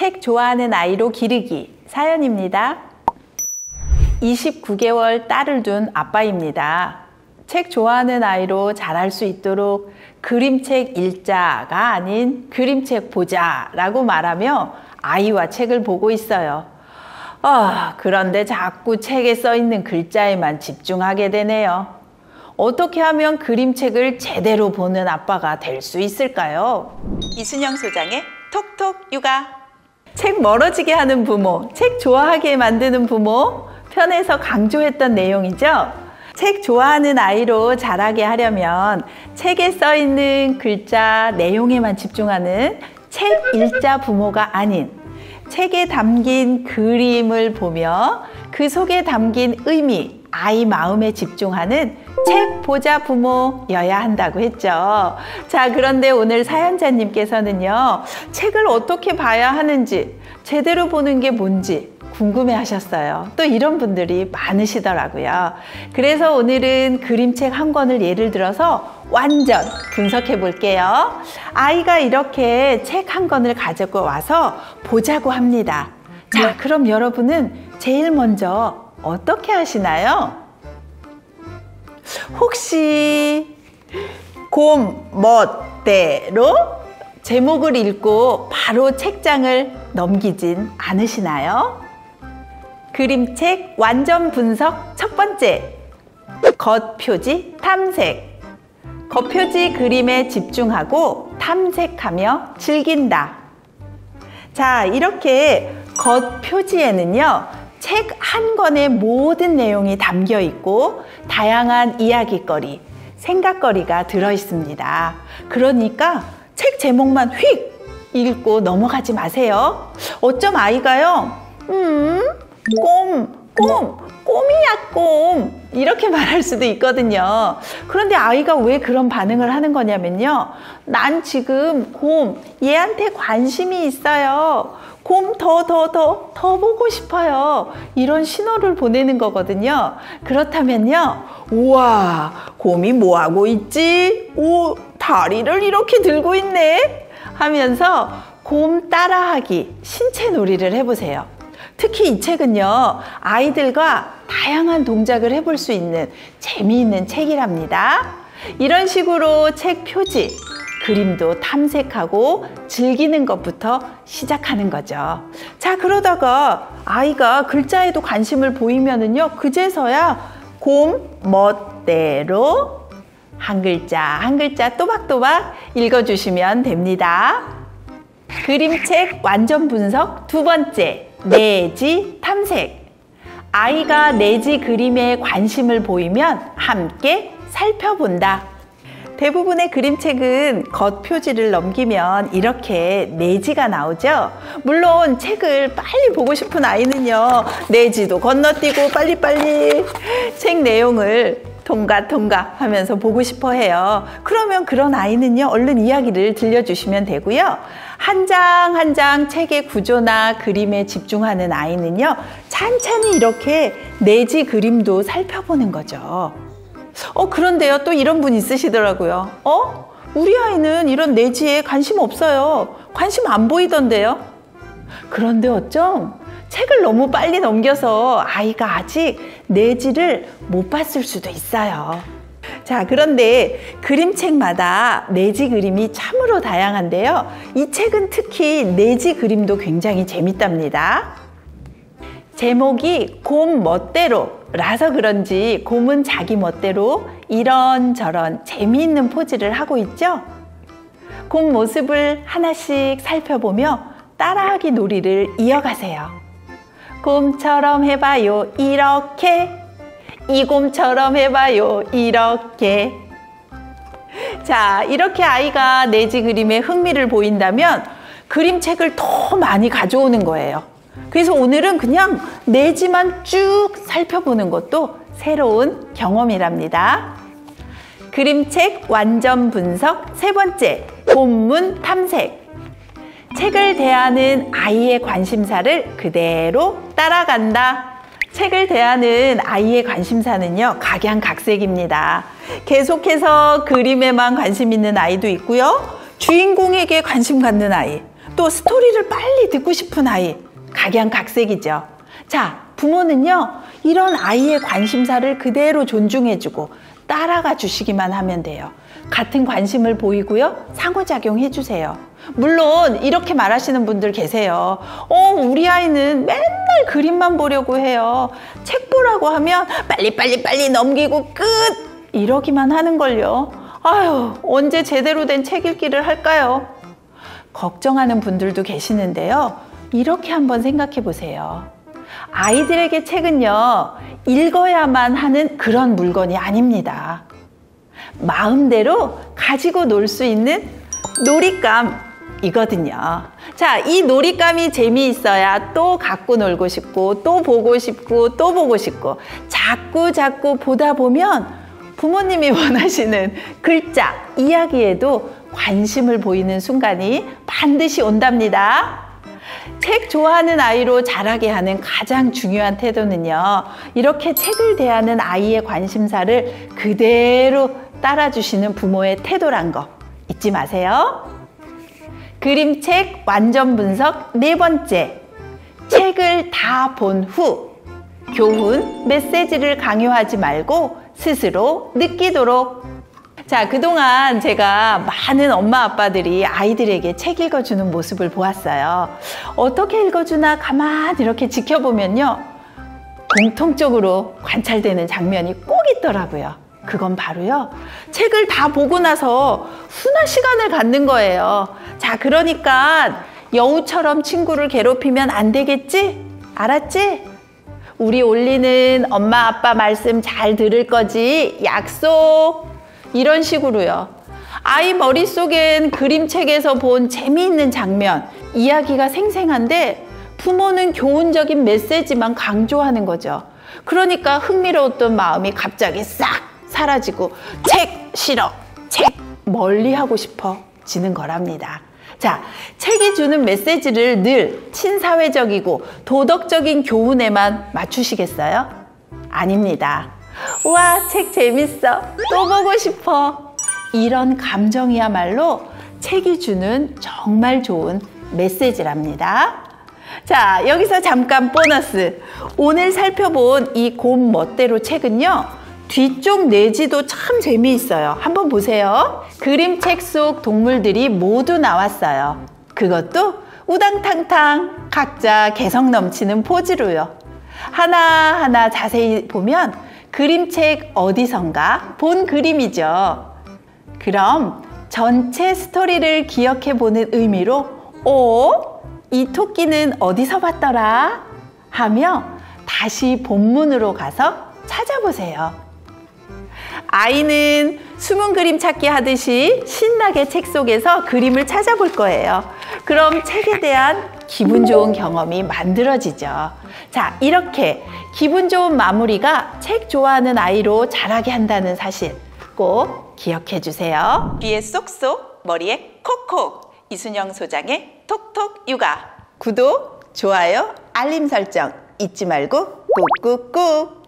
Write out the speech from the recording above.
책 좋아하는 아이로 기르기 사연입니다. 29개월 딸을 둔 아빠입니다. 책 좋아하는 아이로 자랄 수 있도록 그림책 읽자가 아닌 그림책 보자라고 말하며 아이와 책을 보고 있어요. 그런데 자꾸 책에 써 있는 글자에만 집중하게 되네요. 어떻게 하면 그림책을 제대로 보는 아빠가 될 수 있을까요? 이순영 소장의 톡톡 육아. 책 멀어지게 하는 부모, 책 좋아하게 만드는 부모 편에서 강조했던 내용이죠. 책 좋아하는 아이로 자라게 하려면 책에 써 있는 글자, 내용에만 집중하는 책 읽자 부모가 아닌 책에 담긴 그림을 보며 그 속에 담긴 의미, 아이 마음에 집중하는 책 보자 부모여야 한다고 했죠. 자, 그런데 오늘 사연자님께서는요, 책을 어떻게 봐야 하는지, 제대로 보는 게 뭔지 궁금해 하셨어요. 또 이런 분들이 많으시더라고요. 그래서 오늘은 그림책 한 권을 예를 들어서 완전 분석해 볼게요. 아이가 이렇게 책 한 권을 가지고 와서 보자고 합니다. 자, 그럼 여러분은 제일 먼저 어떻게 하시나요? 혹시 곰 멋대로 제목을 읽고 바로 책장을 넘기진 않으시나요? 그림책 완전 분석 첫 번째, 겉표지 탐색. 겉표지 그림에 집중하고 탐색하며 즐긴다. 자, 이렇게 겉표지에는요, 책 한 권의 모든 내용이 담겨 있고 다양한 이야기거리, 생각거리가 들어 있습니다. 그러니까 책 제목만 휙 읽고 넘어가지 마세요. 어쩜 아이가요? 꼼이야 꼼, 이렇게 말할 수도 있거든요. 그런데 아이가 왜 그런 반응을 하는 거냐면요, 난 지금 곰 얘한테 관심이 있어요. 곰 더 보고 싶어요. 이런 신호를 보내는 거거든요. 그렇다면요, 우와, 곰이 뭐 하고 있지? 오, 다리를 이렇게 들고 있네 하면서 곰 따라하기, 신체 놀이를 해보세요. 특히 이 책은요, 아이들과 다양한 동작을 해볼 수 있는 재미있는 책이랍니다. 이런 식으로 책 표지, 그림도 탐색하고 즐기는 것부터 시작하는 거죠. 자, 그러다가 아이가 글자에도 관심을 보이면은요, 그제서야 곰 멋대로 한 글자 한 글자 또박또박 읽어주시면 됩니다. 그림책 완전 분석 두 번째, 내지 탐색. 아이가 내지 그림에 관심을 보이면 함께 살펴본다. 대부분의 그림책은 겉표지를 넘기면 이렇게 내지가 나오죠. 물론 책을 빨리 보고 싶은 아이는요, 내지도 건너뛰고 빨리빨리 책 내용을 통과 하면서 보고 싶어 해요. 그러면 그런 아이는요, 얼른 이야기를 들려주시면 되고요. 한 장 한 장 책의 구조나 그림에 집중하는 아이는요, 찬찬히 이렇게 내지 그림도 살펴보는 거죠. 그런데요, 또 이런 분 있으시더라고요. 우리 아이는 이런 내지에 관심 없어요. 관심 안 보이던데요. 그런데 어쩜 책을 너무 빨리 넘겨서 아이가 아직 내지를 못 봤을 수도 있어요. 자, 그런데 그림책마다 내지 그림이 참으로 다양한데요, 이 책은 특히 내지 그림도 굉장히 재밌답니다. 제목이 곰 멋대로 라서 그런지 곰은 자기 멋대로 이런저런 재미있는 포즈를 하고 있죠. 곰 모습을 하나씩 살펴보며 따라하기 놀이를 이어가세요. 곰처럼 해봐요 이렇게, 이 곰처럼 해봐요 이렇게. 자, 이렇게 아이가 내지 그림에 흥미를 보인다면 그림책을 더 많이 가져오는 거예요. 그래서 오늘은 그냥 내지만 쭉 살펴보는 것도 새로운 경험이랍니다. 그림책 완전 분석 세 번째, 본문 탐색. 책을 대하는 아이의 관심사를 그대로 따라간다. 책을 대하는 아이의 관심사는요, 각양각색입니다. 계속해서 그림에만 관심 있는 아이도 있고요, 주인공에게 관심 갖는 아이, 또 스토리를 빨리 듣고 싶은 아이, 각양각색이죠. 자, 부모는요, 이런 아이의 관심사를 그대로 존중해주고 따라가 주시기만 하면 돼요. 같은 관심을 보이고요, 상호작용해 주세요. 물론 이렇게 말하시는 분들 계세요. 우리 아이는 맨날 그림만 보려고 해요. 책 보라고 하면 빨리 넘기고 끝! 이러기만 하는걸요. 아유, 언제 제대로 된 책 읽기를 할까요? 걱정하는 분들도 계시는데요. 이렇게 한번 생각해 보세요. 아이들에게 책은요, 읽어야만 하는 그런 물건이 아닙니다. 마음대로 가지고 놀 수 있는 놀잇감이거든요. 자, 이 놀잇감이 재미있어야 또 갖고 놀고 싶고, 또 보고 싶고, 또 보고 싶고, 자꾸 보다 보면 부모님이 원하시는 글자, 이야기에도 관심을 보이는 순간이 반드시 온답니다. 책 좋아하는 아이로 자라게 하는 가장 중요한 태도는요, 이렇게 책을 대하는 아이의 관심사를 그대로 따라주시는 부모의 태도란 거 잊지 마세요. 그림책 완전 분석 네 번째, 책을 다 본 후 교훈, 메시지를 강요하지 말고 스스로 느끼도록. 자, 그동안 제가 많은 엄마 아빠들이 아이들에게 책 읽어주는 모습을 보았어요. 어떻게 읽어주나 가만히 이렇게 지켜보면요, 공통적으로 관찰되는 장면이 꼭 있더라고요. 그건 바로요, 책을 다 보고 나서 훈화 시간을 갖는 거예요. 자, 그러니까 여우처럼 친구를 괴롭히면 안 되겠지? 알았지? 우리 올리는 엄마 아빠 말씀 잘 들을 거지? 약속! 이런 식으로요. 아이 머릿속엔 그림책에서 본 재미있는 장면, 이야기가 생생한데 부모는 교훈적인 메시지만 강조하는 거죠. 그러니까 흥미로웠던 마음이 갑자기 싹 사라지고 책 싫어, 책 멀리 하고 싶어지는 거랍니다. 자, 책이 주는 메시지를 늘 친사회적이고 도덕적인 교훈에만 맞추시겠어요? 아닙니다. 와, 책 재밌어, 또 보고 싶어, 이런 감정이야말로 책이 주는 정말 좋은 메시지랍니다. 자, 여기서 잠깐 보너스. 오늘 살펴본 이 곰 멋대로 책은요, 뒤쪽 내지도 참 재미있어요. 한번 보세요. 그림책 속 동물들이 모두 나왔어요. 그것도 우당탕탕 각자 개성 넘치는 포즈로요. 하나하나 자세히 보면 그림책 어디선가 본 그림이죠. 그럼 전체 스토리를 기억해보는 의미로 이 토끼는 어디서 봤더라? 하며 다시 본문으로 가서 찾아보세요. 아이는 숨은 그림 찾기 하듯이 신나게 책 속에서 그림을 찾아볼 거예요. 그럼 책에 대한 기분 좋은 경험이 만들어지죠. 자, 이렇게 기분 좋은 마무리가 책 좋아하는 아이로 자라게 한다는 사실 꼭 기억해 주세요. 귀에 쏙쏙, 머리에 콕콕, 이순영 소장의 톡톡 육아. 구독, 좋아요, 알림 설정 잊지 말고 꾹꾹꾹.